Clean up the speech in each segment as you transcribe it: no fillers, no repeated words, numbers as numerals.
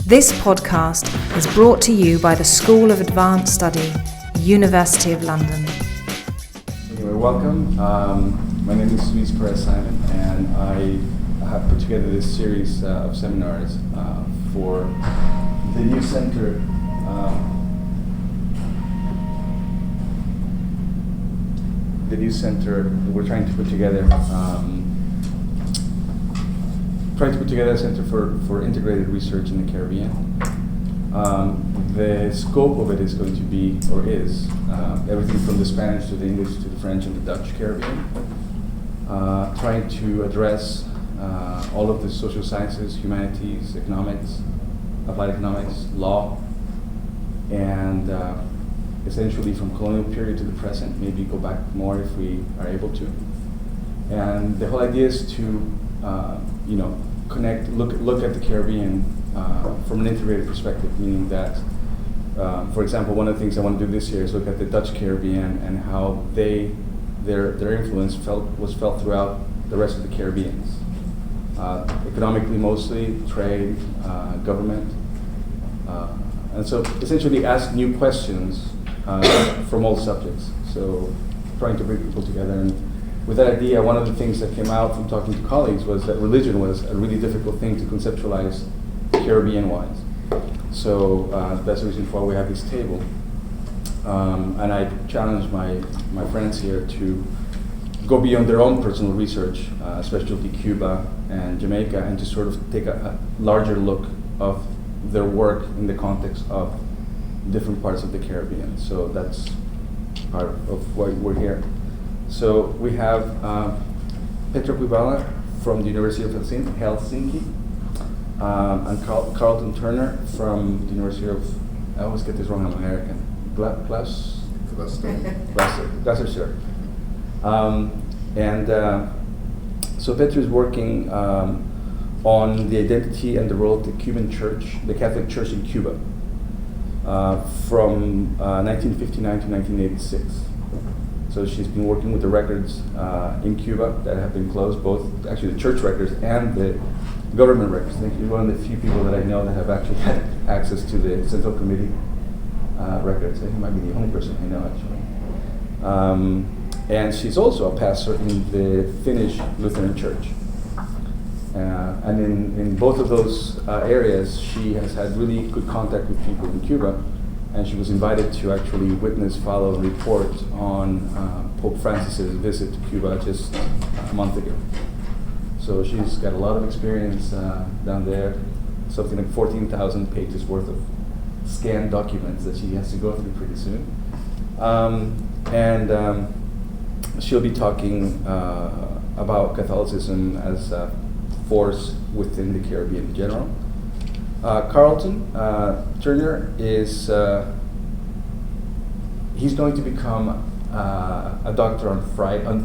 This podcast is brought to you by the School of Advanced Study, University of London. Anyway, welcome. My name is Perez-Simon, and I have put together this series of seminars for the new center. The new center that we're trying to put together. Trying to put together a center for integrated research in the Caribbean. The scope of it is going to be, or is, everything from the Spanish to the English to the French and the Dutch Caribbean. Trying to address all of the social sciences, humanities, economics, applied economics, law, and essentially from colonial period to the present, maybe go back more if we are able to. And the whole idea is to connect, look at the Caribbean from an integrated perspective, meaning that, for example, one of the things I want to do this year is look at the Dutch Caribbean and how their influence was felt throughout the rest of the Caribbeans. Economically mostly, trade, government. And so essentially ask new questions from all subjects. So trying to bring people together. And with that idea, one of the things that came out from talking to colleagues was that religion was a really difficult thing to conceptualize Caribbean-wise. So that's the reason why we have this table. And I challenged my friends here to go beyond their own personal research, especially Cuba and Jamaica, and to sort of take a larger look of their work in the context of different parts of the Caribbean. So that's part of why we're here. So we have Petra Kuivala from the University of Helsinki, and Carlton Turner from the University of, I always get this wrong, I'm American, Gloucestershire. So Petra is working on the identity and the role of the Cuban Church, the Catholic Church in Cuba, from 1959 to 1986. So she's been working with the records in Cuba that have been closed, both actually the church records and the government records. I think you're one of the few people that I know that have actually had access to the Central Committee records. I think you might be the only person I know actually. And she's also a pastor in the Finnish Lutheran Church. And in both of those areas, she has had really good contact with people in Cuba, and she was invited to actually witness, follow, and report on Pope Francis's visit to Cuba just a month ago. So she's got a lot of experience down there, something like 14,000 pages worth of scanned documents that she has to go through pretty soon. She'll be talking about Catholicism as a force within the Caribbean in general. Carlton Turner is, he's going to become a doctor on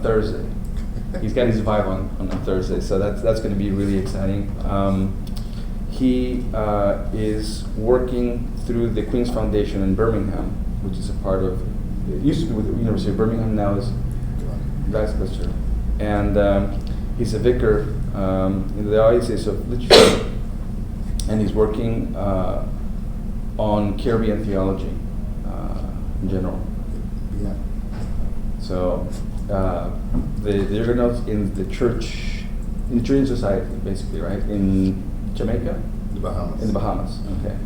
Thursday. He's got his vibe on Thursday, so that's going to be really exciting. He is working through the Queen's Foundation in Birmingham, which is a part of, it used to be with the University of Birmingham, now is Gloucestershire. And he's a vicar in the Diocese of Literature, and he's working on Caribbean theology in general. Yeah. So they're going to in the church, in the Church Society, basically, right? In Jamaica? The Bahamas. In the Bahamas, okay.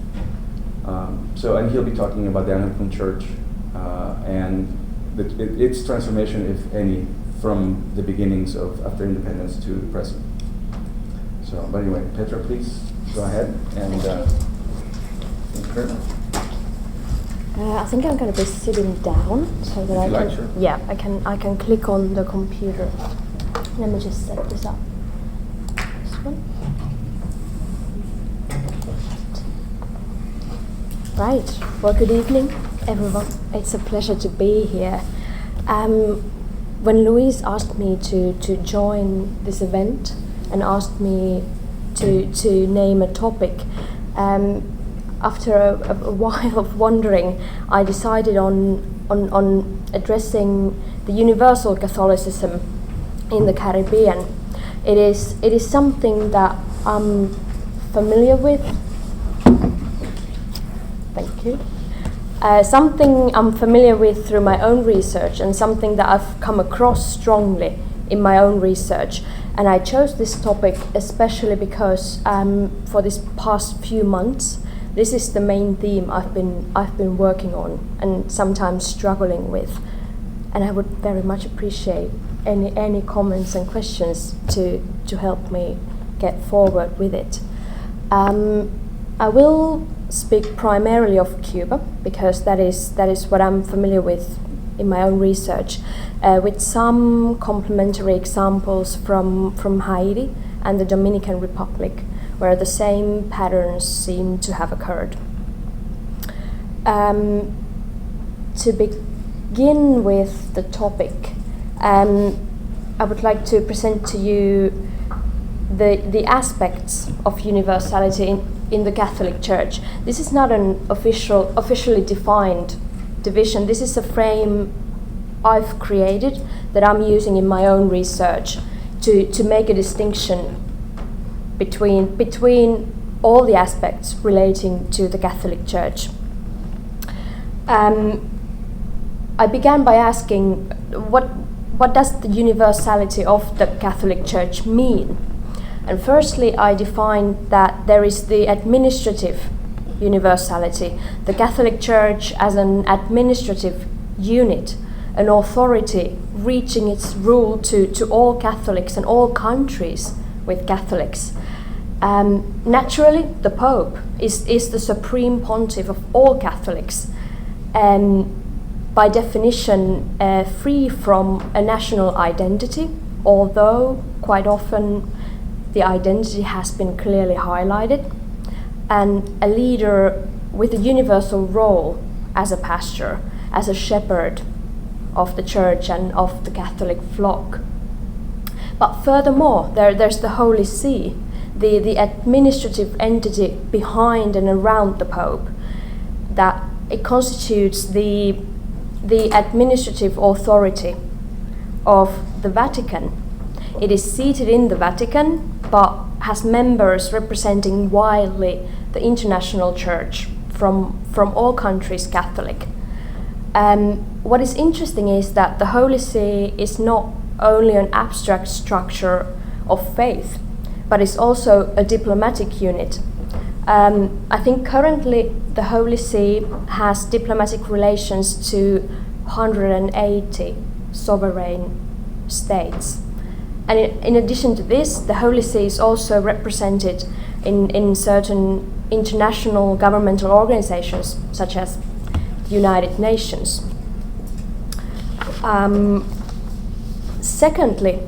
And he'll be talking about the Anglican Church and its transformation, if any, from the beginnings of after independence to the present. So, but anyway, Petra, please go ahead and. Thank you very much. I think I'm going to be sitting down so that I can. Sure. Yeah, I can click on the computer. Let me just set this up. This one. Right. Well, good evening, everyone. It's a pleasure to be here. When Louise asked me to join this event and asked me to name a topic, after a while of wondering, I decided on addressing the universal Catholicism in the Caribbean. It is something that I'm familiar with Thank you. Something I'm familiar with through my own research, and something that I've come across strongly in my own research. And I chose this topic especially because for this past few months, this is the main theme I've been working on and sometimes struggling with. And I would very much appreciate any comments and questions to help me get forward with it. I will speak primarily of Cuba because that is what I'm familiar with in my own research, with some complementary examples from Haiti and the Dominican Republic, where the same patterns seem to have occurred. To begin with the topic, I would like to present to you the aspects of universality in the Catholic Church. This is not an officially defined division. This is a frame I've created that I'm using in my own research to make a distinction between all the aspects relating to the Catholic Church. I began by asking what does the universality of the Catholic Church mean? And firstly, I defined that there is the administrative universality, the Catholic Church as an administrative unit, an authority reaching its rule to all Catholics and all countries with Catholics. Naturally, the Pope is the supreme pontiff of all Catholics, and by definition free from a national identity, although quite often the identity has been clearly highlighted, and a leader with a universal role as a pastor, as a shepherd of the church and of the Catholic flock. But furthermore, there's the Holy See, the administrative entity behind and around the Pope, that it constitutes the administrative authority of the Vatican. It is seated in the Vatican, but has members representing widely the international church from all countries Catholic. What is interesting is that the Holy See is not only an abstract structure of faith, but is also a diplomatic unit. I think currently the Holy See has diplomatic relations to 180 sovereign states. And in addition to this, the Holy See is also represented in certain international governmental organizations, such as the United Nations. Secondly,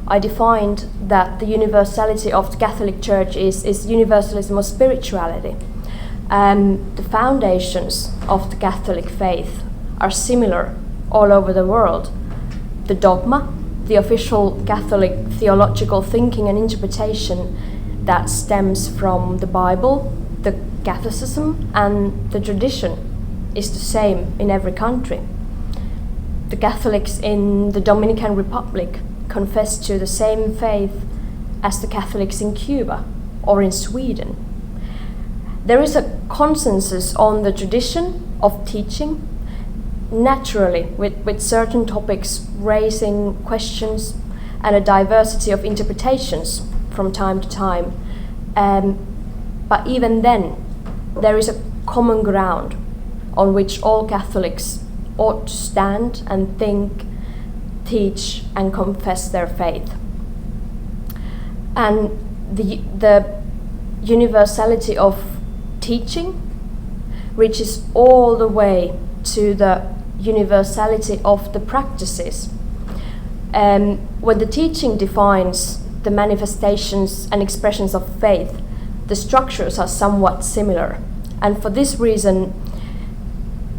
I defined that the universality of the Catholic Church is universalism of spirituality. The foundations of the Catholic faith are similar all over the world. The dogma, the official Catholic theological thinking and interpretation that stems from the Bible, the Catholicism, and the tradition is the same in every country. The Catholics in the Dominican Republic confess to the same faith as the Catholics in Cuba or in Sweden. There is a consensus on the tradition of teaching, naturally with certain topics raising questions and a diversity of interpretations from time to time. But even then, there is a common ground on which all Catholics ought to stand and think, teach and confess their faith. And the universality of teaching reaches all the way to the universality of the practices. When the teaching defines the manifestations and expressions of faith, the structures are somewhat similar. And for this reason,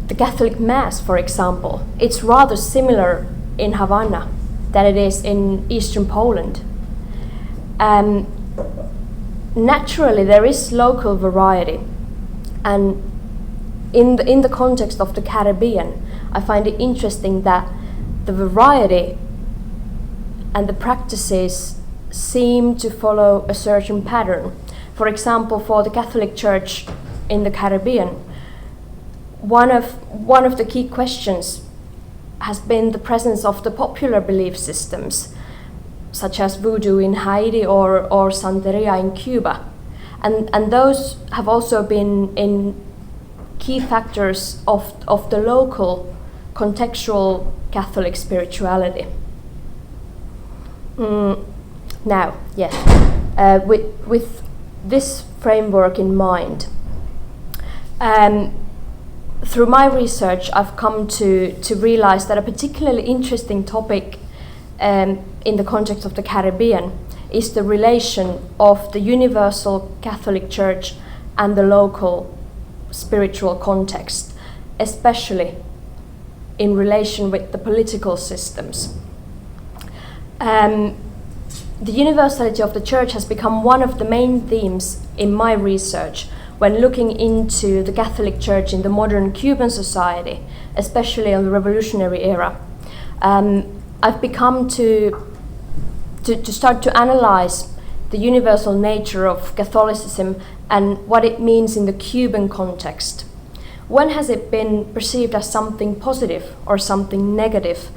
the Catholic Mass, for example, it's rather similar in Havana than it is in Eastern Poland. Naturally, there is local variety, and in the context of the Caribbean, I find it interesting that the variety and the practices seem to follow a certain pattern. For example, for the Catholic Church in the Caribbean, one of the key questions has been the presence of the popular belief systems, such as voodoo in Haiti or Santeria in Cuba. And those have also been in key factors of the local contextual Catholic spirituality. Now, yes, with this framework in mind, through my research, I've come to realize that a particularly interesting topic in the context of the Caribbean is the relation of the universal Catholic Church and the local spiritual context, especially in relation with the political systems. The universality of the Church has become one of the main themes in my research when looking into the Catholic Church in the modern Cuban society, especially in the revolutionary era. I've become to start to analyze the universal nature of Catholicism and what it means in the Cuban context. When has it been perceived as something positive or something negative,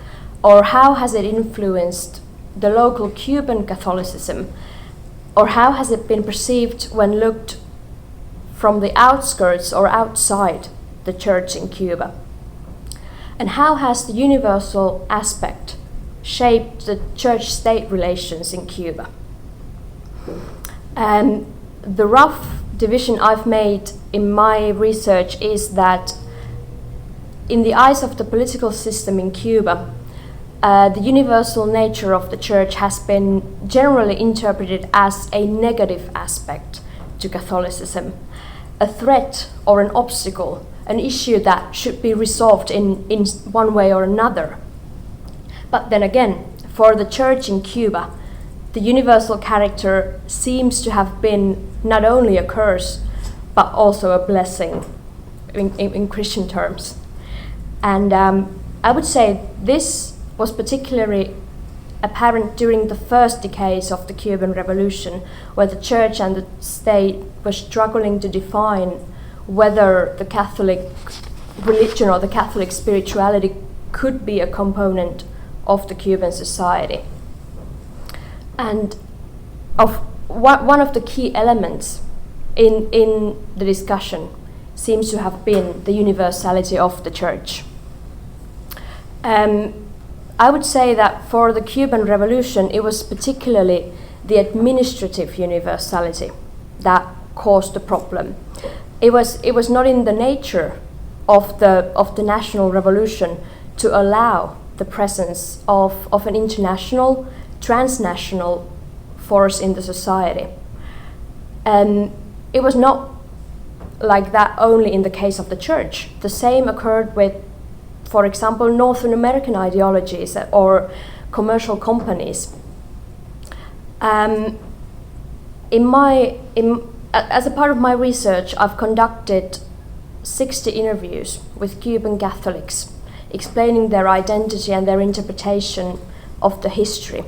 or how has it influenced the local Cuban Catholicism, or how has it been perceived when looked from the outskirts or outside the church in Cuba? And how has the universal aspect shaped the church-state relations in Cuba? The rough division I've made in my research is that in the eyes of the political system in Cuba, the universal nature of the church has been generally interpreted as a negative aspect to Catholicism, a threat or an obstacle, an issue that should be resolved in one way or another. But then again, for the church in Cuba, the universal character seems to have been not only a curse, but also a blessing in Christian terms. And I would say this was particularly apparent during the first decades of the Cuban Revolution, where the church and the state were struggling to define whether the Catholic religion or the Catholic spirituality could be a component of the Cuban society. And one of the key elements in the discussion seems to have been the universality of the church. I would say that for the Cuban Revolution, it was particularly the administrative universality that caused the problem. It was not in the nature of the national revolution to allow the presence of an international, transnational force in the society. And it was not like that only in the case of the church. The same occurred with, for example, Northern American ideologies or commercial companies. As a part of my research, I've conducted 60 interviews with Cuban Catholics, explaining their identity and their interpretation of the history.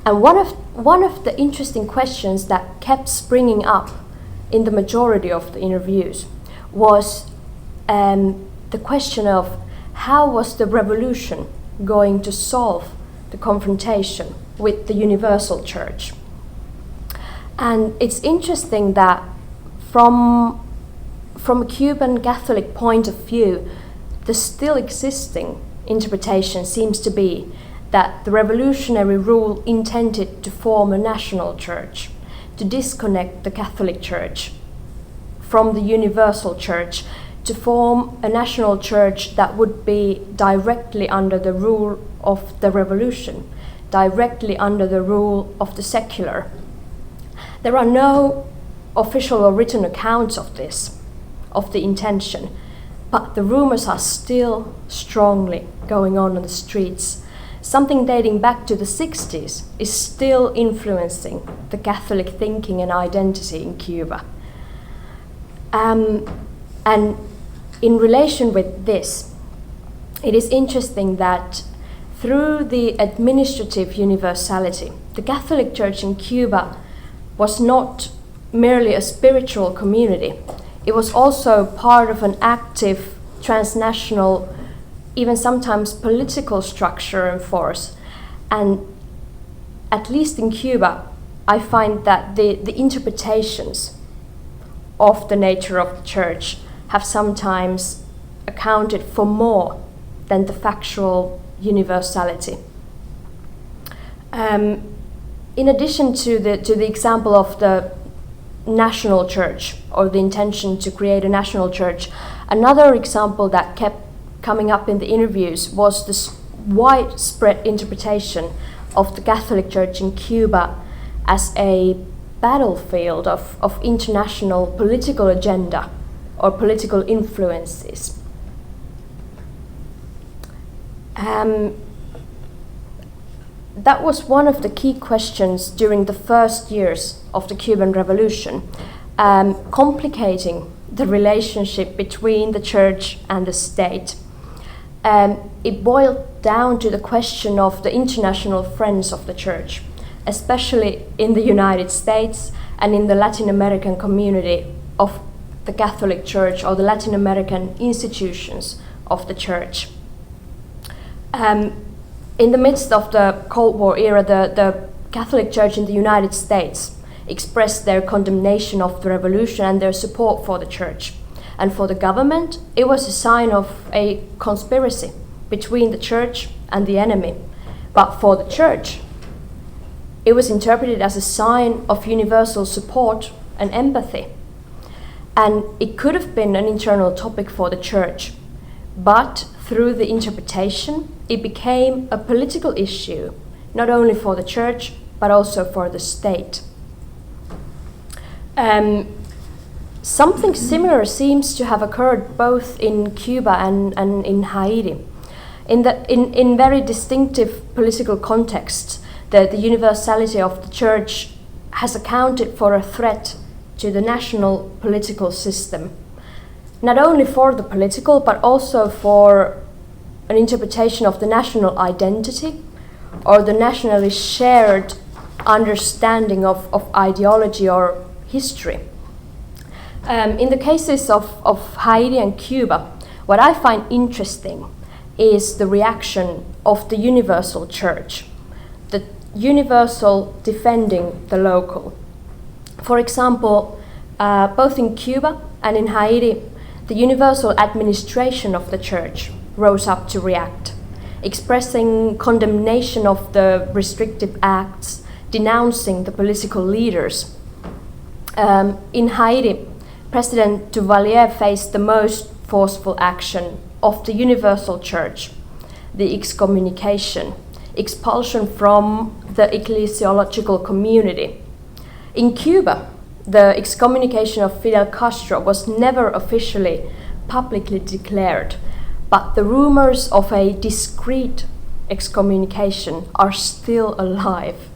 And one of the interesting questions that kept springing up in the majority of the interviews was the question of how was the revolution going to solve the confrontation with the universal church. And it's interesting that from a Cuban Catholic point of view, the still existing interpretation seems to be that the revolutionary rule intended to form a national church, to disconnect the Catholic Church from the universal church, to form a national church that would be directly under the rule of the revolution, directly under the rule of the secular. There are no official or written accounts of this, of the intention, but the rumors are still strongly going on the streets. Something dating back to the 60s is still influencing the Catholic thinking and identity in Cuba. And in relation with this, it is interesting that through the administrative universality, the Catholic Church in Cuba was not merely a spiritual community. It was also part of an active transnational, even sometimes political structure and force. And at least in Cuba, I find that the interpretations of the nature of the church have sometimes accounted for more than the factual universality. In addition to the example of the national church, or the intention to create a national church, another example that kept coming up in the interviews was this widespread interpretation of the Catholic Church in Cuba as a battlefield of international political agenda or political influences. That was one of the key questions during the first years of the Cuban Revolution, complicating the relationship between the church and the state. It boiled down to the question of the international friends of the church, especially in the United States and in the Latin American community of the Catholic Church, or the Latin American institutions of the church. In the midst of the Cold War era, the Catholic Church in the United States expressed their condemnation of the revolution and their support for the church. And for the government, it was a sign of a conspiracy between the church and the enemy. But for the church, it was interpreted as a sign of universal support and empathy. And it could have been an internal topic for the church, but through the interpretation, it became a political issue, not only for the church, but also for the state. Something similar seems to have occurred both in Cuba and in Haiti. In very distinctive political contexts, the universality of the church has accounted for a threat to the national political system, not only for the political, but also for an interpretation of the national identity or the nationally shared understanding of ideology or history. In the cases of Haiti and Cuba, what I find interesting is the reaction of the universal church, the universal defending the local. For example, both in Cuba and in Haiti, the universal administration of the church rose up to react, expressing condemnation of the restrictive acts, denouncing the political leaders. In Haiti, President Duvalier faced the most forceful action of the universal church, the excommunication, expulsion from the ecclesiological community. In Cuba, the excommunication of Fidel Castro was never officially publicly declared, but the rumors of a discreet excommunication are still alive,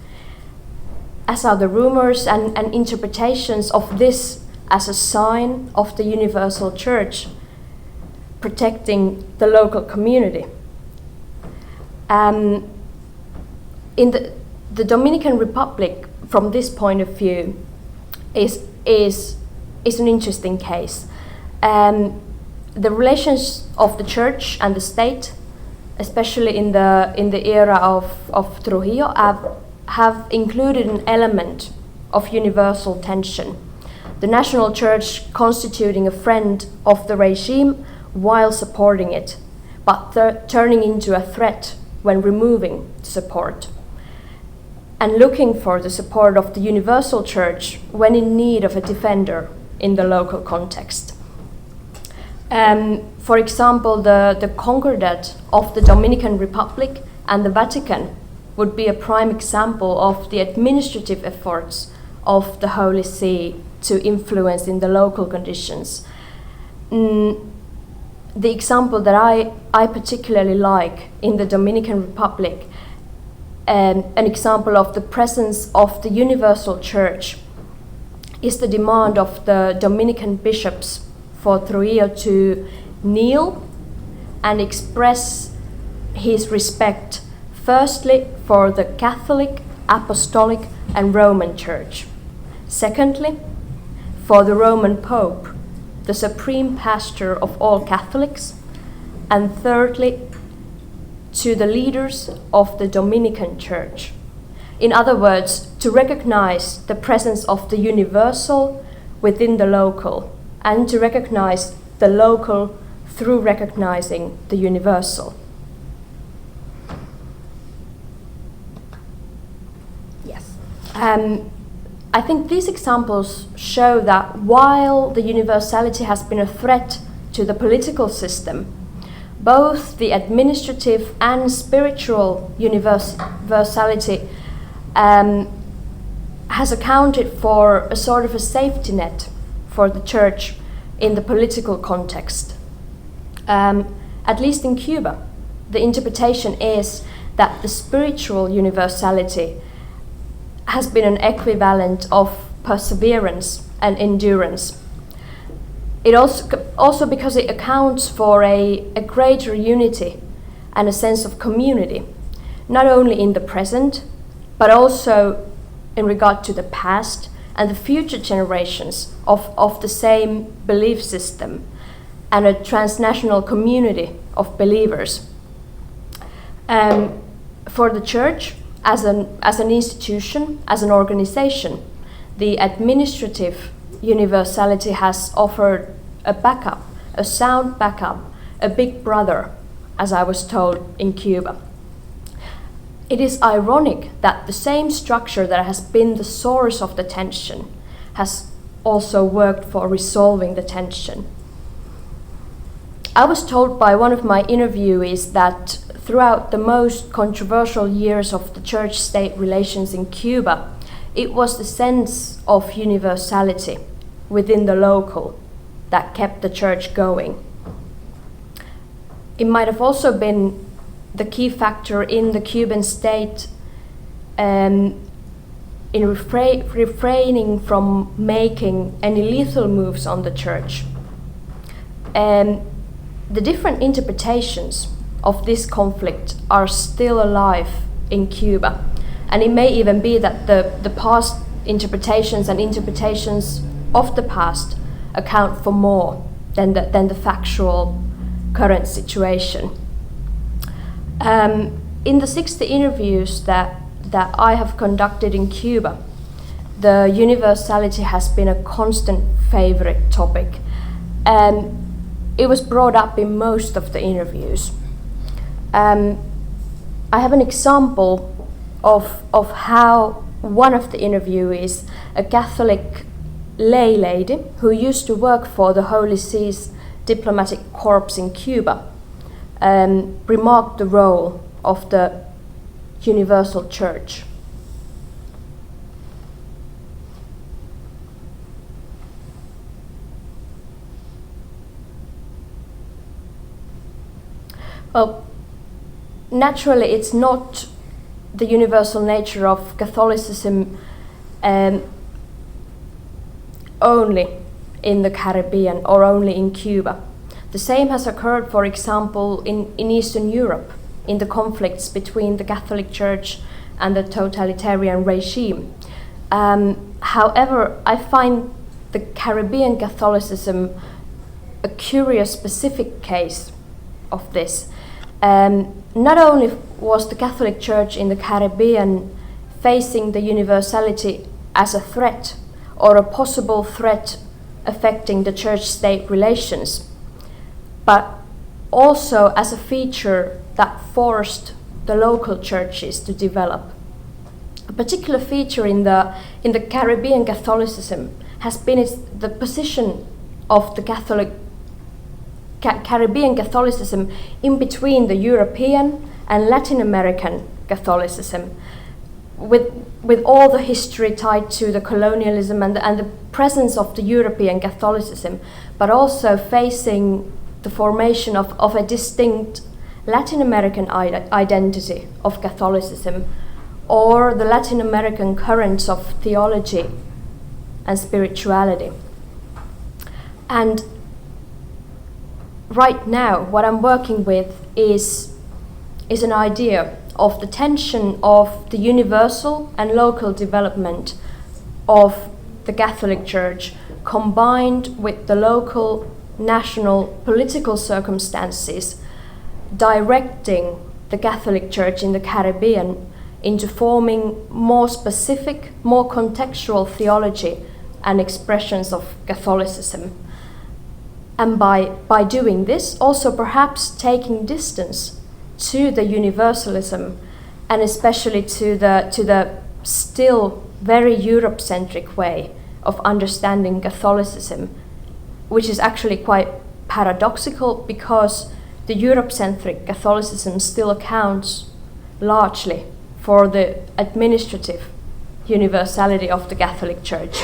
as are the rumors and interpretations of this as a sign of the universal church protecting the local community. In the Dominican Republic, from this point of view, is an interesting case. The relations of the church and the state, especially in the era of Trujillo, have included an element of universal tension. The national church constituting a friend of the regime while supporting it, but turning into a threat when removing support, and looking for the support of the universal church when in need of a defender in the local context. For example, the Concordat of the Dominican Republic and the Vatican would be a prime example of the administrative efforts of the Holy See to influence in the local conditions. The example that I particularly like in the Dominican Republic, an example of the presence of the universal church, is the demand of the Dominican bishops for Trujillo to kneel and express his respect, firstly for the Catholic, Apostolic and Roman Church, secondly for the Roman Pope, the supreme pastor of all Catholics, and thirdly, to the leaders of the Dominican Church. In other words, to recognize the presence of the universal within the local, and to recognize the local through recognizing the universal. Yes. I think these examples show that while the universality has been a threat to the political system, both the administrative and spiritual universality has accounted for a sort of a safety net for the church in the political context. At least in Cuba, the interpretation is that the spiritual universality has been an equivalent of perseverance and endurance. It also because it accounts for a greater unity and a sense of community, not only in the present, but also in regard to the past and the future generations of the same belief system and a transnational community of believers. For the church, as an institution, as an organization, the administrative universality has offered a backup, a sound backup, a big brother, as I was told in Cuba. It is ironic that the same structure that has been the source of the tension has also worked for resolving the tension. I was told by one of my interviewees that throughout the most controversial years of the church-state relations in Cuba, it was the sense of universality within the local that kept the church going. It might have also been the key factor in the Cuban state in refraining from making any lethal moves on the church. The different interpretations of this conflict are still alive in Cuba, and it may even be that the past interpretations and interpretations of the past account for more than the factual current situation. In the 60 interviews that I have conducted in Cuba, the universality has been a constant favorite topic, and it was brought up in most of the interviews. I have an example of how one of the interviewees, a Catholic lay lady who used to work for the Holy See's diplomatic corps in Cuba, remarked the role of the universal church. Well, naturally, it's not the universal nature of Catholicism only in the Caribbean or only in Cuba. The same has occurred, for example, in Eastern Europe, in the conflicts between the Catholic Church and the totalitarian regime. However, I find the Caribbean Catholicism a curious specific case of this. Not only was the Catholic Church in the Caribbean facing the universality as a threat or a possible threat affecting the church-state relations, but also as a feature that forced the local churches to develop. A particular feature in the Caribbean Catholicism has been the position of the Caribbean Catholicism in between the European and Latin American Catholicism, with all the history tied to the colonialism and the presence of the European Catholicism, but also facing the formation of a distinct Latin American identity of Catholicism, or the Latin American currents of theology and spirituality. And right now, what I'm working with is an idea of the tension of the universal and local development of the Catholic Church combined with the local national political circumstances directing the Catholic Church in the Caribbean into forming more specific, more contextual theology and expressions of Catholicism. And by doing this, also perhaps taking distance to the universalism and especially to the still very Europe-centric way of understanding Catholicism, which is actually quite paradoxical because the Europe-centric Catholicism still accounts largely for the administrative universality of the Catholic Church.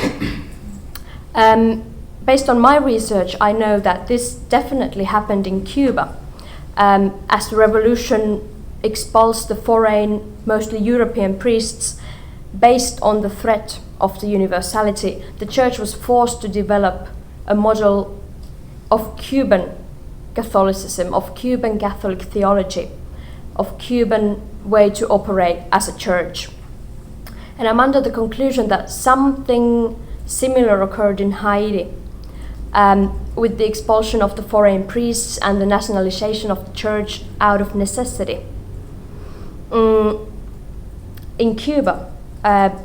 Based on my research, I know that this definitely happened in Cuba. As the revolution expulsed the foreign, mostly European priests, based on the threat of the universality, the Church was forced to develop a model of Cuban Catholicism, of Cuban Catholic theology, of Cuban way to operate as a church. And I'm under the conclusion that something similar occurred in Haiti with the expulsion of the foreign priests and the nationalization of the church out of necessity. In Cuba,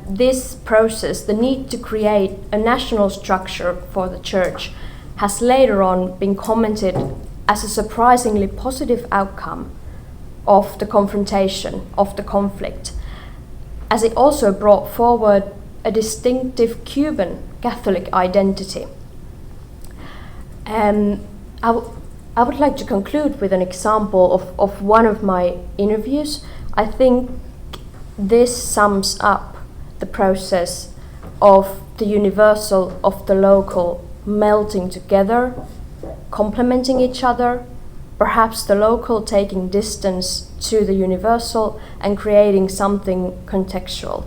this process, the need to create a national structure for the church, has later on been commented as a surprisingly positive outcome of the confrontation, of the conflict, as it also brought forward a distinctive Cuban Catholic identity. I would like to conclude with an example of one of my interviews. I think this sums up the process of the universal, of the local melting together, complementing each other, perhaps the local taking distance to the universal and creating something contextual.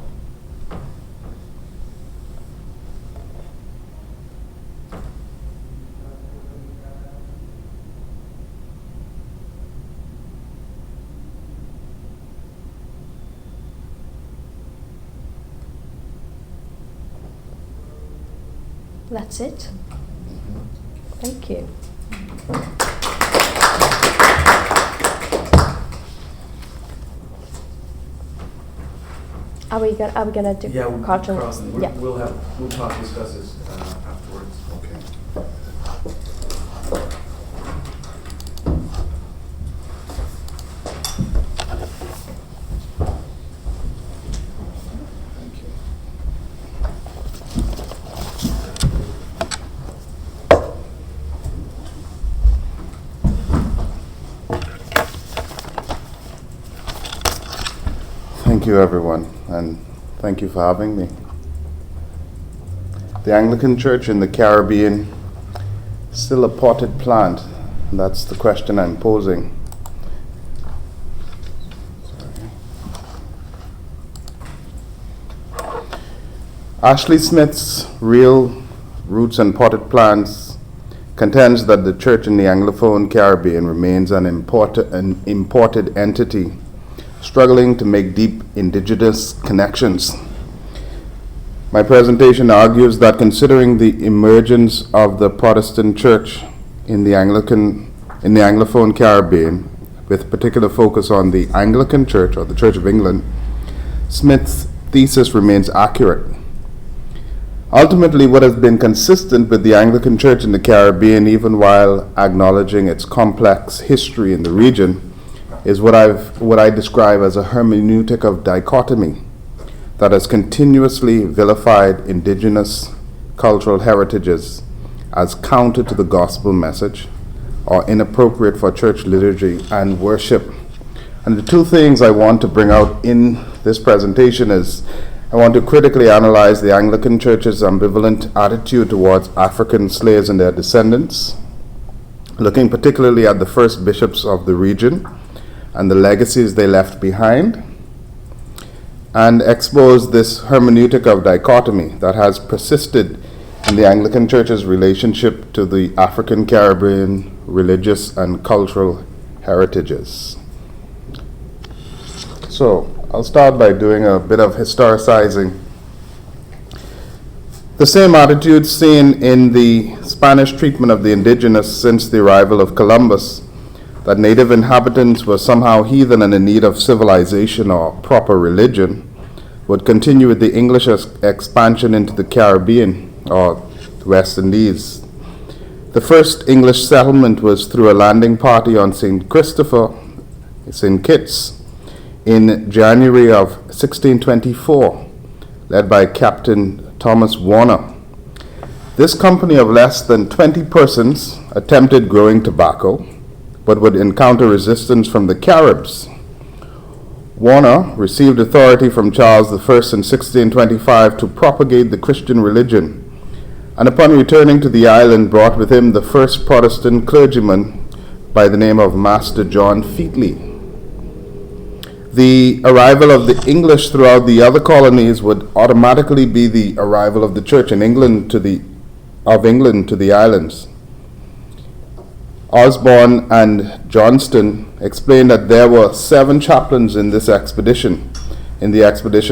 That's it. Thank you. Are we gonna do Carlton? Yeah, we'll talk, discuss this afterwards. Okay. Thank you, everyone, and thank you for having me. The Anglican Church in the Caribbean is still a potted plant. That's the question I'm posing. Ashley Smith's Real Roots and Potted Plants contends that the Church in the Anglophone Caribbean remains an imported entity, struggling to make deep indigenous connections. My presentation argues that considering the emergence of the Protestant Church in the Anglophone Caribbean, with particular focus on the Anglican Church or the Church of England, Smith's thesis remains accurate. Ultimately, what has been consistent with the Anglican Church in the Caribbean, even while acknowledging its complex history in the region, is what I describe as a hermeneutic of dichotomy that has continuously vilified indigenous cultural heritages as counter to the gospel message or inappropriate for church liturgy and worship. And the two things I want to bring out in this presentation is I want to critically analyze the Anglican Church's ambivalent attitude towards African slaves and their descendants, looking particularly at the first bishops of the region and the legacies they left behind, and expose this hermeneutic of dichotomy that has persisted in the Anglican Church's relationship to the African Caribbean religious and cultural heritages. So, I'll start by doing a bit of historicizing. The same attitude seen in the Spanish treatment of the indigenous since the arrival of Columbus that native inhabitants were somehow heathen and in need of civilization or proper religion, would continue with the English expansion into the Caribbean or the West Indies. The first English settlement was through a landing party on St. Kitts, in January of 1624, led by Captain Thomas Warner. This company of less than 20 persons attempted growing tobacco, but would encounter resistance from the Caribs. Warner received authority from Charles I in 1625 to propagate the Christian religion, and upon returning to the island brought with him the first Protestant clergyman by the name of Master John Featley. The arrival of the English throughout the other colonies would automatically be the arrival of the Church in England to the islands. Osborne and Johnston explained that there were 7 chaplains in the expedition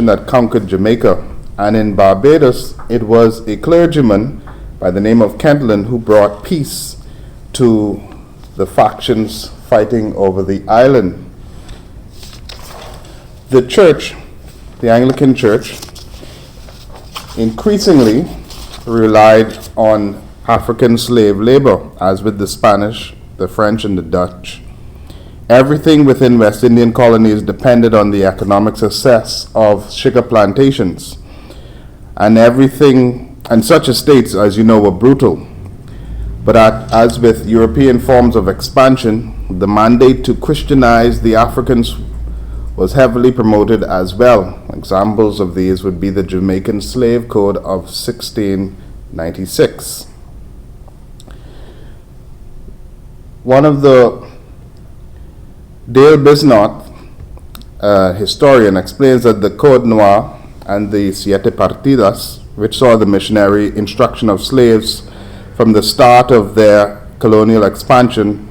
that conquered Jamaica, and in Barbados it was a clergyman by the name of Kentland who brought peace to the factions fighting over the island. The church, the Anglican Church, increasingly relied on African slave labor, as with the Spanish, the French, and the Dutch. Everything within West Indian colonies depended on the economic success of sugar plantations, and such estates, as you know, were brutal. But as with European forms of expansion, the mandate to Christianize the Africans was heavily promoted as well. Examples of these would be the Jamaican Slave Code of 1696. One of the Dale Bisnot, historian, explains that the Code Noir and the Siete Partidas, which saw the missionary instruction of slaves from the start of their colonial expansion,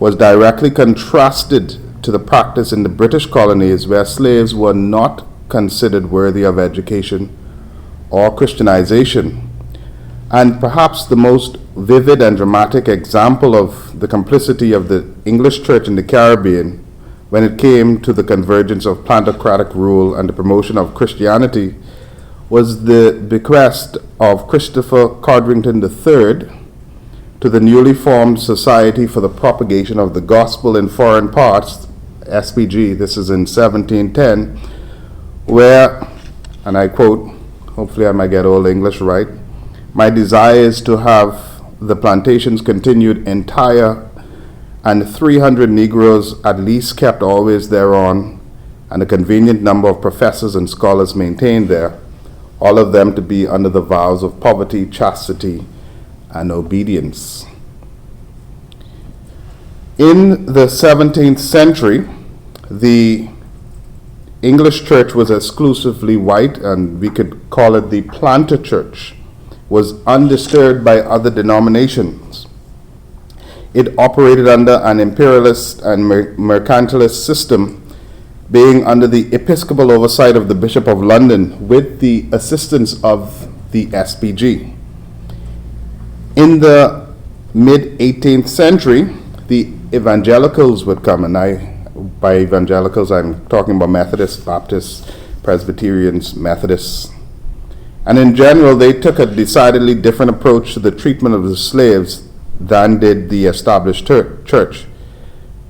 was directly contrasted to the practice in the British colonies, where slaves were not considered worthy of education or Christianization. And perhaps the most vivid and dramatic example of the complicity of the English Church in the Caribbean when it came to the convergence of plantocratic rule and the promotion of Christianity was the bequest of Christopher Codrington III to the newly formed Society for the Propagation of the Gospel in Foreign Parts, SPG. This is in 1710, where, and I quote, hopefully I might get Old English right, "My desire is to have the plantations continued entire, and 300 Negroes at least kept always thereon, and a convenient number of professors and scholars maintained there, all of them to be under the vows of poverty, chastity, and obedience." In the 17th century, the English church was exclusively white, and we could call it the planter church, was undisturbed by other denominations. It operated under an imperialist and mercantilist system, being under the episcopal oversight of the Bishop of London with the assistance of the SPG. In the mid-18th century, the evangelicals would come, and by evangelicals I'm talking about Methodists, Baptists, Presbyterians, Methodists. And in general, they took a decidedly different approach to the treatment of the slaves than did the established church,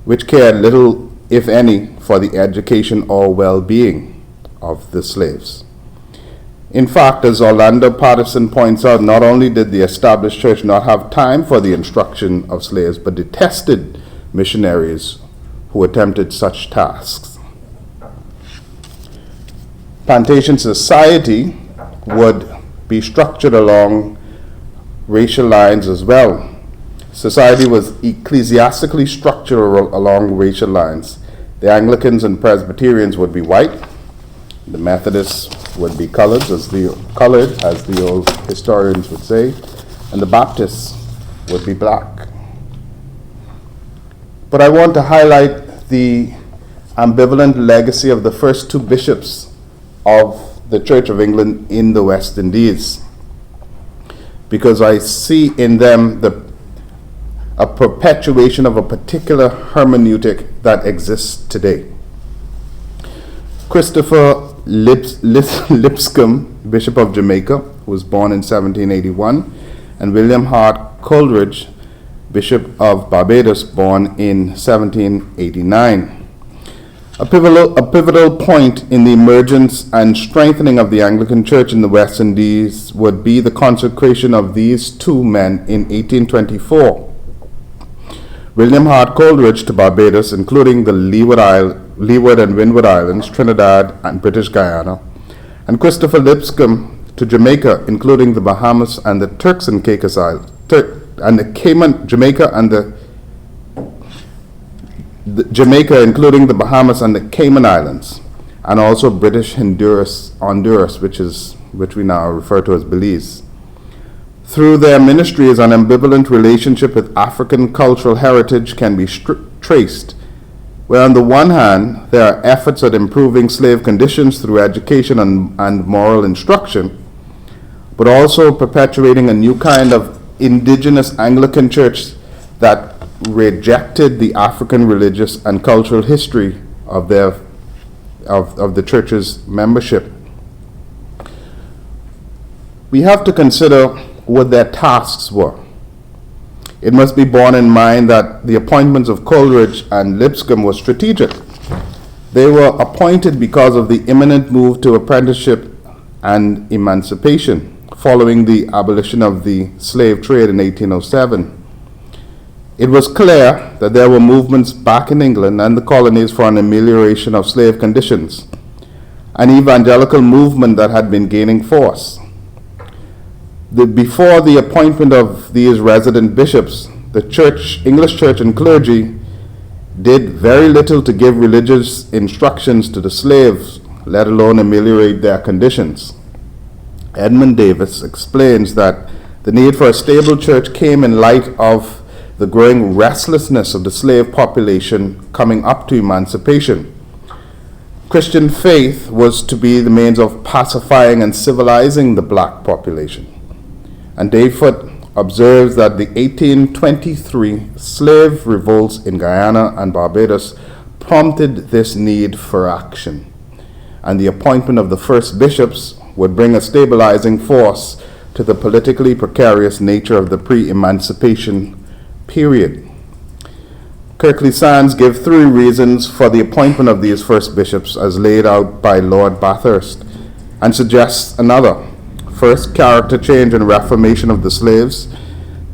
which cared little, if any, for the education or well-being of the slaves. In fact, as Orlando Patterson points out, not only did the established church not have time for the instruction of slaves, but detested missionaries who attempted such tasks. Plantation society would be structured along racial lines as well. Society was ecclesiastically structured along racial lines. The Anglicans and Presbyterians would be white. The Methodists would be colored, as the old historians would say, and the Baptists would be black. But I want to highlight the ambivalent legacy of the first 2 bishops of the Church of England in the West Indies, because I see in them a perpetuation of a particular hermeneutic that exists today. Christopher Lipscomb, Bishop of Jamaica, who was born in 1781, and William Hart Coleridge, Bishop of Barbados, born in 1789. A pivotal point in the emergence and strengthening of the Anglican Church in the West Indies would be the consecration of these two men in 1824. William Hart Coleridge to Barbados, including the Leeward and Windward Islands, Trinidad and British Guyana, and Christopher Lipscomb to Jamaica, including the Bahamas and the Turks and Caicos Islands, Jamaica, including the Bahamas and the Cayman Islands, and also British Honduras, which we now refer to as Belize. Through their ministries, an ambivalent relationship with African cultural heritage can be traced, where on the one hand, there are efforts at improving slave conditions through education and moral instruction, but also perpetuating a new kind of indigenous Anglican church that rejected the African religious and cultural history of the church's membership. We have to consider what their tasks were. It must be borne in mind that the appointments of Coleridge and Lipscomb were strategic. They were appointed because of the imminent move to apprenticeship and emancipation following the abolition of the slave trade in 1807. It was clear that there were movements back in England and the colonies for an amelioration of slave conditions, an evangelical movement that had been gaining force. Before the appointment of these resident bishops, the English church and clergy did very little to give religious instructions to the slaves, let alone ameliorate their conditions. Edmund Davis explains that the need for a stable church came in light of the growing restlessness of the slave population coming up to emancipation. Christian faith was to be the means of pacifying and civilizing the black population. And Dayfoot observes that the 1823 slave revolts in Guyana and Barbados prompted this need for action, and the appointment of the first bishops would bring a stabilizing force to the politically precarious nature of the pre-emancipation period. Kirkley Sands give 3 reasons for the appointment of these first bishops as laid out by Lord Bathurst, and suggests another. First, character change and reformation of the slaves.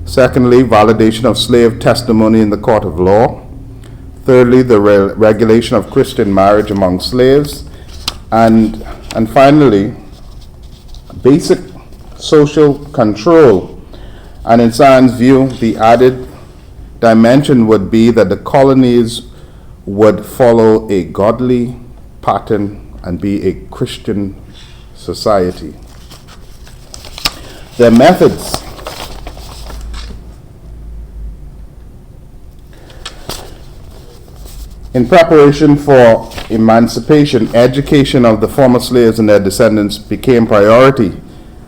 Secondly, validation of slave testimony in the court of law. Thirdly, the regulation of Christian marriage among slaves. And finally, basic social control. And in Sands' view, the added dimension would be that the colonies would follow a godly pattern and be a Christian society. Their methods. In preparation for emancipation, education of the former slaves and their descendants became priority,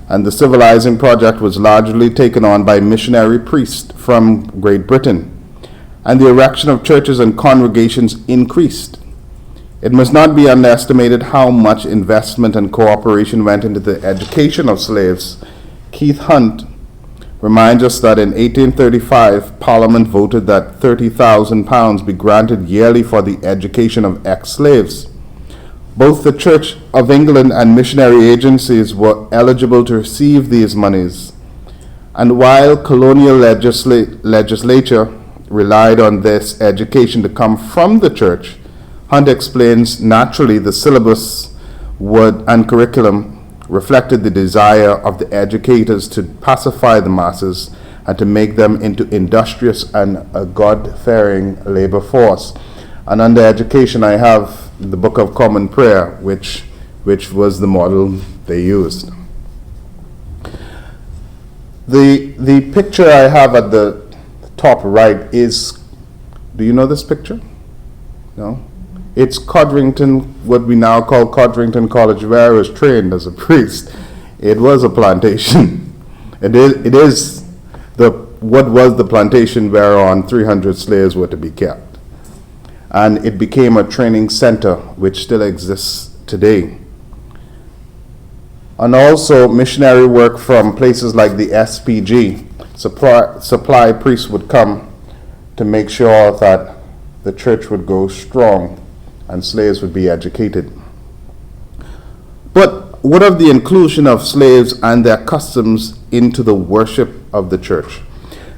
and the civilizing project was largely taken on by missionary priests from Great Britain, and the erection of churches and congregations increased. It must not be underestimated how much investment and cooperation went into the education of slaves. Keith Hunt reminds us that in 1835, Parliament voted that £30,000 be granted yearly for the education of ex-slaves. Both the Church of England and missionary agencies were eligible to receive these monies. And while colonial legislature relied on this education to come from the church, Hunt explains naturally the syllabus and curriculum reflected the desire of the educators to pacify the masses and to make them into industrious and a God-fearing labor force. And under education, I have the Book of Common Prayer, which was the model they used. The picture I have at the top right is, do you know this picture? No? It's Codrington, what we now call Codrington College, where I was trained as a priest. It was a plantation. It is the what was the plantation whereon 300 slaves were to be kept. And it became a training center which still exists today. And also missionary work from places like the SPG. Supply priests would come to make sure that the church would go strong and slaves would be educated. But what of the inclusion of slaves and their customs into the worship of the church?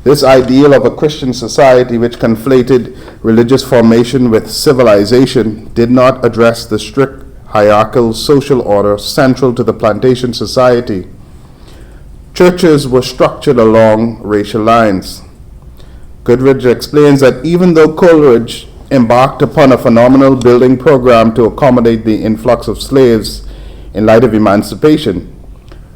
This ideal of a Christian society which conflated religious formation with civilization did not address the strict hierarchical social order central to the plantation society. Churches were structured along racial lines. Goodridge explains that even though Coleridge embarked upon a phenomenal building program to accommodate the influx of slaves in light of emancipation,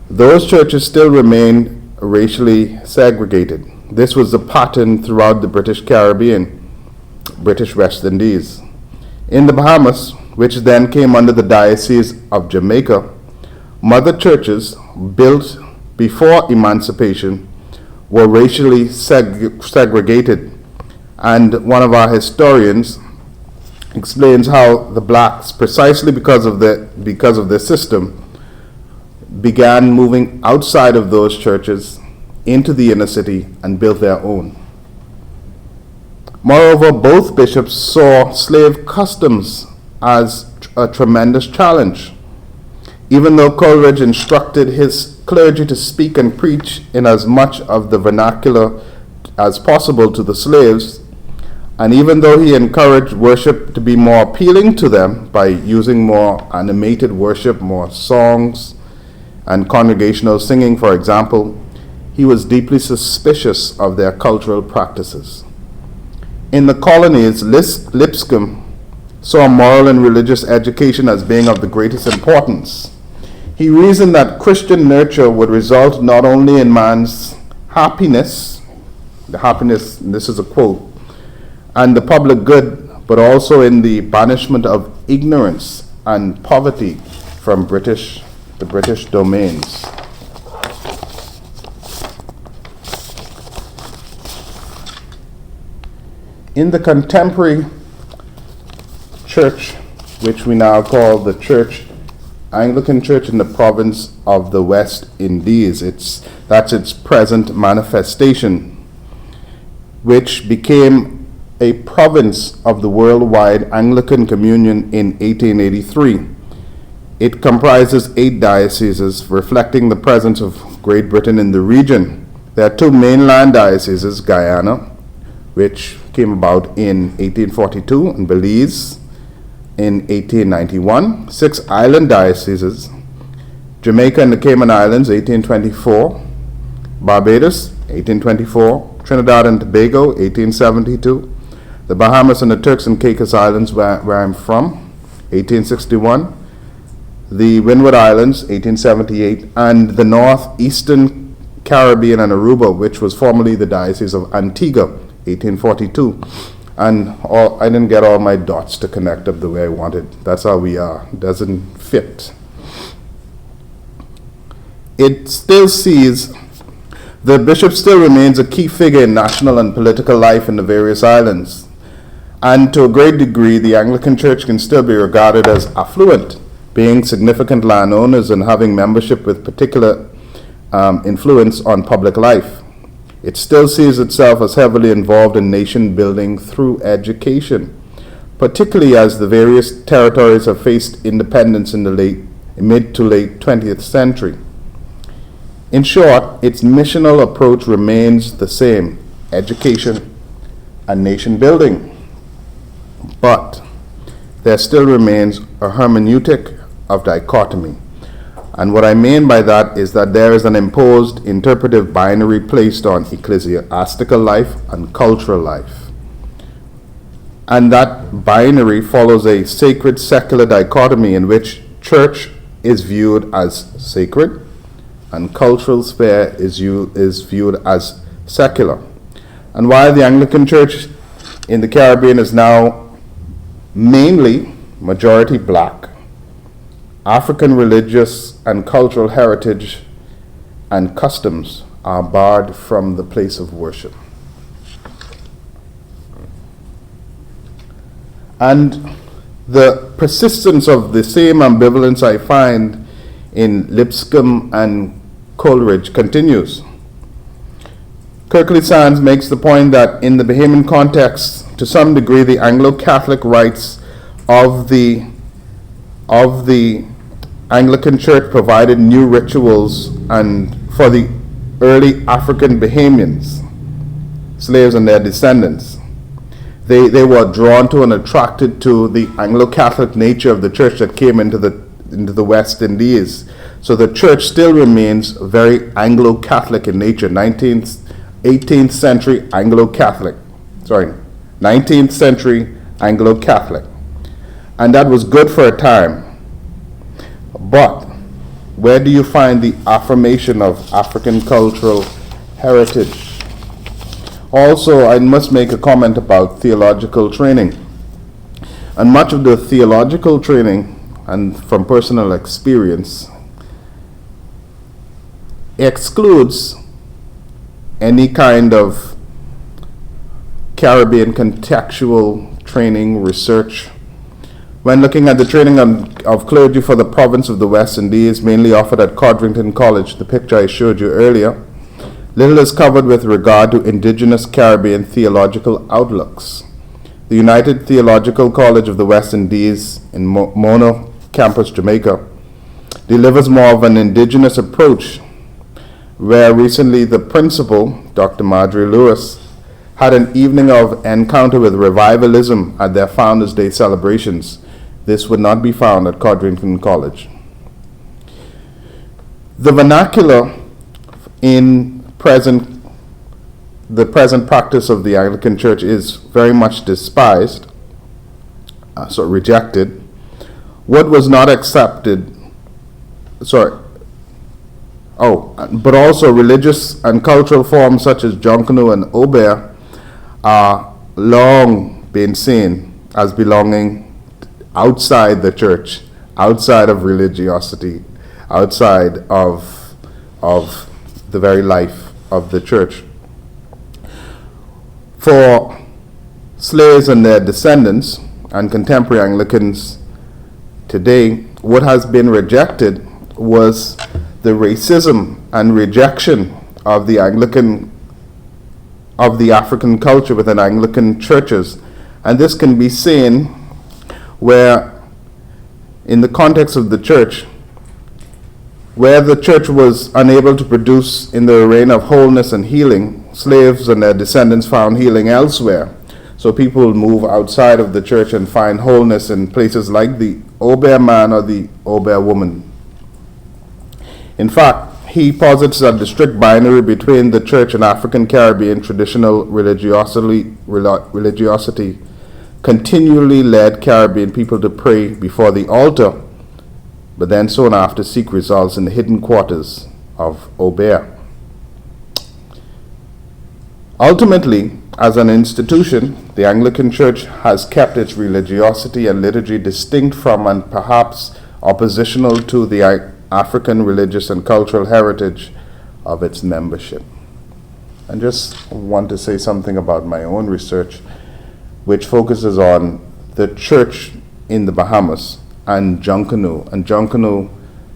those churches still remain racially segregated. This was the pattern throughout the British Caribbean, British West Indies. In the Bahamas, which then came under the Diocese of Jamaica, mother churches built before emancipation were racially segregated. And one of our historians explains how the blacks, precisely because of the system, began moving outside of those churches into the inner city and built their own. Moreover, both bishops saw slave customs as a tremendous challenge. Even though Coleridge instructed his clergy to speak and preach in as much of the vernacular as possible to the slaves, and even though he encouraged worship to be more appealing to them by using more animated worship, more songs, and congregational singing, for example, he was deeply suspicious of their cultural practices. In the colonies, Lipscomb saw moral and religious education as being of the greatest importance. He reasoned that Christian nurture would result not only in man's happiness, this is a quote, and the public good, but also in the banishment of ignorance and poverty from the British domains. In the contemporary church, which we now call the Anglican Church in the province of the West Indies, that's its present manifestation, which became a province of the worldwide Anglican Communion in 1883. It comprises 8 dioceses, reflecting the presence of Great Britain in the region. There are 2 mainland dioceses, Guyana, which came about in 1842, and Belize in 1891, 6 island dioceses, Jamaica and the Cayman Islands, 1824, Barbados, 1824, Trinidad and Tobago, 1872, the Bahamas and the Turks and Caicos Islands, where I'm from, 1861, the Windward Islands, 1878, and the northeastern Caribbean and Aruba, which was formerly the Diocese of Antigua, 1842. And I didn't get all my dots to connect up the way I wanted. That's how we are. It doesn't fit. It still sees the bishop still remains a key figure in national and political life in the various islands. And to a great degree, the Anglican Church can still be regarded as affluent, being significant landowners and having membership with particular influence on public life. It still sees itself as heavily involved in nation building through education, particularly as the various territories have faced independence in the mid to late 20th century. In short, its missional approach remains the same: education and nation building. But there still remains a hermeneutic of dichotomy. And what I mean by that is that there is an imposed interpretive binary placed on ecclesiastical life and cultural life. And that binary follows a sacred secular dichotomy in which church is viewed as sacred and cultural sphere is viewed as secular. And while the Anglican Church in the Caribbean is now mainly majority black, African religious and cultural heritage and customs are barred from the place of worship. And the persistence of the same ambivalence I find in Lipscomb and Coleridge continues. Kirkley Sands makes the point that in the Bahamian context, to some degree, the Anglo-Catholic rites of the Anglican Church provided new rituals and for the early African Bahamians, slaves and their descendants. They were drawn to and attracted to the Anglo-Catholic nature of the church that came into the West Indies. So the church still remains very Anglo-Catholic in nature. 18th century Anglo-Catholic. 19th century Anglo-Catholic. And that was good for a time. But where do you find the affirmation of African cultural heritage? Also, I must make a comment about theological training. And much of the theological training, and from personal experience, excludes any kind of Caribbean contextual training, research. When looking at the training of clergy for the province of the West Indies, mainly offered at Codrington College, the picture I showed you earlier, little is covered with regard to indigenous Caribbean theological outlooks. The United Theological College of the West Indies in Mono Campus, Jamaica, delivers more of an indigenous approach, where recently the principal, Dr. Marjorie Lewis, had an evening of encounter with revivalism at their Founders' Day celebrations. This would not be found at Codrington College. The vernacular in the present practice of the Anglican Church is very much despised, rejected. What was not accepted, but also religious and cultural forms such as Jonkanu and Obeah are long been seen as belonging outside the church, outside of religiosity, outside of the very life of the church. For slaves and their descendants and contemporary Anglicans today, what has been rejected was the racism and rejection of the African culture within Anglican churches. And this can be seen where, in the context of the church, where the church was unable to produce in the reign of wholeness and healing, slaves and their descendants found healing elsewhere. So people move outside of the church and find wholeness in places like the Obeah man or the Obeah woman. In fact, he posits that the strict binary between the church and African Caribbean traditional religiosity continually led Caribbean people to pray before the altar, but then soon after seek results in the hidden quarters of Obeah. Ultimately, as an institution, the Anglican Church has kept its religiosity and liturgy distinct from and perhaps oppositional to the African religious and cultural heritage of its membership. I just want to say something about my own research, which focuses on the church in the Bahamas and Jonkanu. And Jonkanu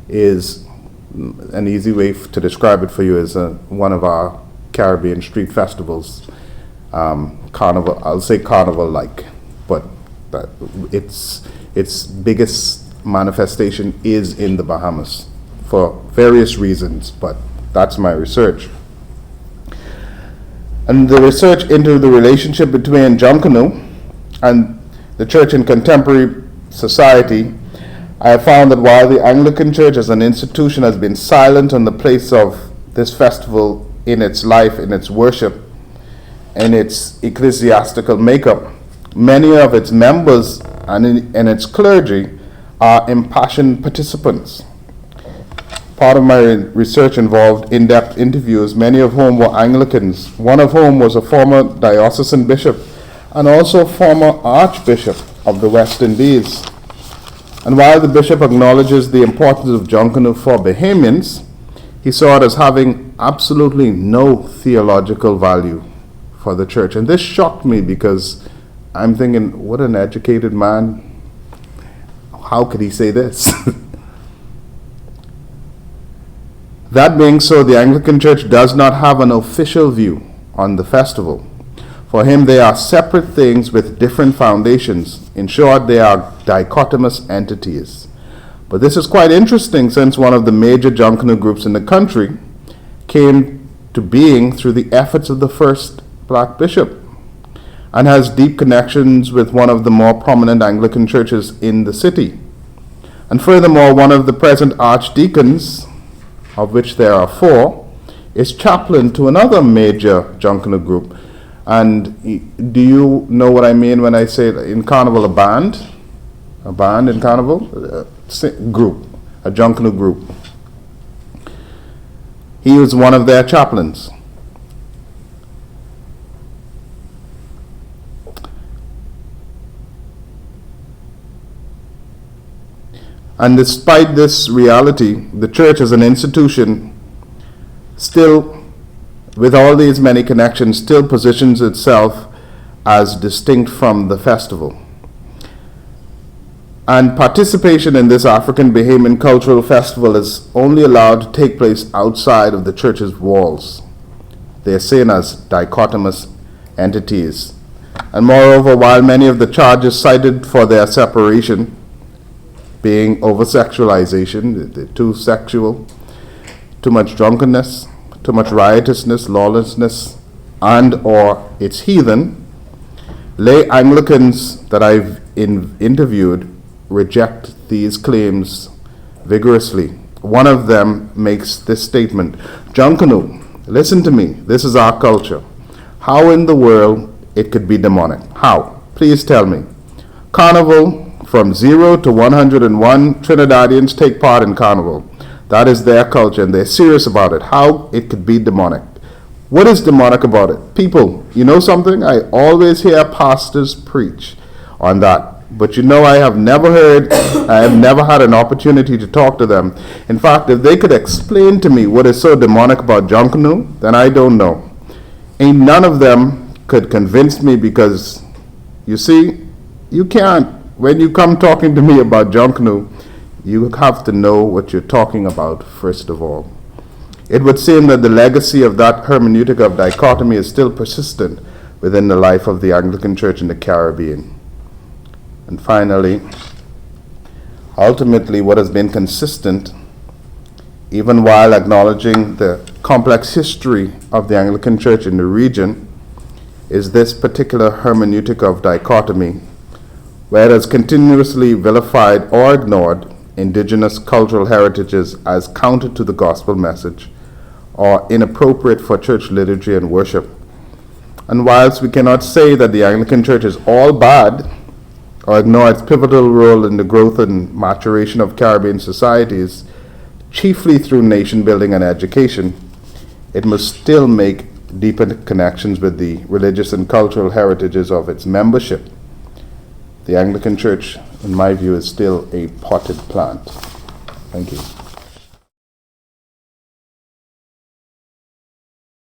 is, an easy way to describe it for you, is one of our Caribbean street festivals. Carnival, I'll say carnival-like, but its biggest manifestation is in the Bahamas for various reasons, but that's my research. And the research into the relationship between Jonkanu and the church in contemporary society, I have found that while the Anglican Church as an institution has been silent on the place of this festival in its life, in its worship, in its ecclesiastical makeup, many of its members and its clergy are impassioned participants. Part of my research involved in-depth interviews, many of whom were Anglicans, one of whom was a former diocesan bishop and also former Archbishop of the West Indies. And while the bishop acknowledges the importance of Jonkanu for Bahamians, he saw it as having absolutely no theological value for the church. And this shocked me because I'm thinking, what an educated man. How could he say this? That being so, the Anglican Church does not have an official view on the festival. For him, they are separate things with different foundations. In short, they are dichotomous entities. But this is quite interesting, since one of the major Junkanoo groups in the country came to being through the efforts of the first black bishop, and has deep connections with one of the more prominent Anglican churches in the city. And furthermore, one of the present archdeacons, of which there are 4, is chaplain to another major Junkanoo group. And do you know what I mean when I say in Carnival a band? A band in Carnival? Group, a Junkanoo group. He was one of their chaplains. And despite this reality, the church as an institution still, with all these many connections, still positions itself as distinct from the festival. And participation in this African Bahamian cultural festival is only allowed to take place outside of the church's walls. They are seen as dichotomous entities. And moreover, while many of the charges cited for their separation, being over-sexualization, they're too sexual, too much drunkenness, too much riotousness, lawlessness, and or it's heathen, lay Anglicans that I've interviewed reject these claims vigorously. One of them makes this statement: Junkanoo, listen to me, this is our culture. How in the world it could be demonic? How? Please tell me. Carnival, from 0 to 101 Trinidadians take part in Carnival. That is their culture, and they're serious about it. How it could be demonic? What is demonic about it? People, you know something? I always hear pastors preach on that. But you know, I have never heard, I have never had an opportunity to talk to them. In fact, if they could explain to me what is so demonic about Junkanoo, then I don't know. Ain't none of them could convince me, because, you see, you can't. When you come talking to me about Junkanoo, you have to know what you're talking about first of all. It would seem that the legacy of that hermeneutic of dichotomy is still persistent within the life of the Anglican Church in the Caribbean. And finally, ultimately, what has been consistent, even while acknowledging the complex history of the Anglican Church in the region, is this particular hermeneutic of dichotomy, where it has continuously vilified or ignored indigenous cultural heritages as counter to the gospel message or inappropriate for church liturgy and worship. And whilst we cannot say that the Anglican Church is all bad or ignore its pivotal role in the growth and maturation of Caribbean societies, chiefly through nation building and education, it must still make deeper connections with the religious and cultural heritages of its membership. The Anglican Church, in my view, is still a potted plant. Thank you.